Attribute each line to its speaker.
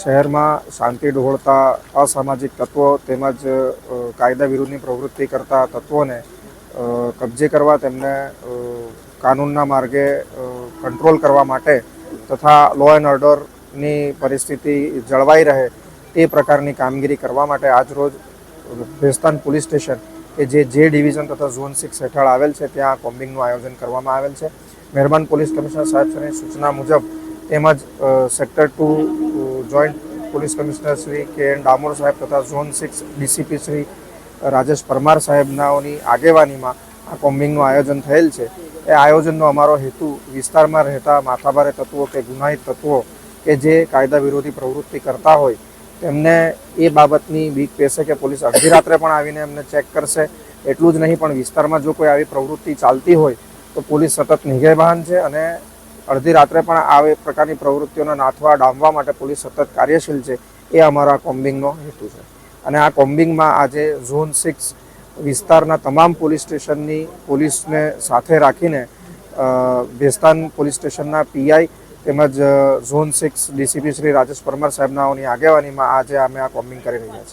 Speaker 1: શહેરમાં શાંતિ ડહોળતા અસામાજિક તત્વો તેમજ કાયદા વિરુદ્ધની પ્રવૃત્તિ કરતા તત્વોને કબજે કરવા, તેમને કાનૂનના માર્ગે કંટ્રોલ કરવા માટે તથા લો એન્ડ ઓર્ડરની પરિસ્થિતિ જળવાઈ રહે તે પ્રકારની કામગીરી કરવા માટે આજરોજ ભેસ્તાન પોલીસ સ્ટેશન કે જે ડિવિઝન તથા ઝોન 6 હેઠળ આવેલ છે ત્યાં કોમ્બિંગનું આયોજન કરવામાં આવેલ છે. મહેરબાન પોલીસ કમિશનર સાહેબની સૂચના મુજબ તેમજ sector 2 joint police commissioner Shri કે એન ડામોર સાહેબ તથા ઝોન 6 ડીસીપી શ્રી રાજેશ પરમાર સાહેબનાઓની આગેવાનીમાં આ કોમ્બિંગનું આયોજન થયેલ છે. એ આયોજનનો અમારો હેતુ વિસ્તારમાં રહેતા માથાભારે તત્વો કે ગુનાહિત તત્વો કે જે કાયદા વિરોધી પ્રવૃત્તિ કરતા હોય તેમને એ બાબતની બીક પેશે કે પોલીસ અડધી રાત્રે પણ આવીને એમને ચેક કરશે. એટલું જ નહીં, પણ વિસ્તારમાં જો કોઈ આવી પ્રવૃત્તિ ચાલતી હોય તો પોલીસ સતત નિગેબાન છે અને અડધી રાત્રે પણ આવી પ્રકારની પ્રવૃત્તિઓને નાથવા ડામવા માટે પોલીસ સતત કાર્યશીલ છે. એ અમારા કોમ્બિંગનો હેતુ છે. અને આ કોમ્બિંગમાં આજે ઝોન 6 વિસ્તારના તમામ પોલીસ સ્ટેશનની પોલીસને સાથે રાખીને ભેસ્તાન પોલીસ સ્ટેશનના પીઆઈ તેમજ ઝોન 6 ડીસીપી શ્રી રાજેશ પરમાર સાહેબનાઓની આગેવાનીમાં આજે અમે આ કોમ્બિંગ કરી રહ્યા છીએ.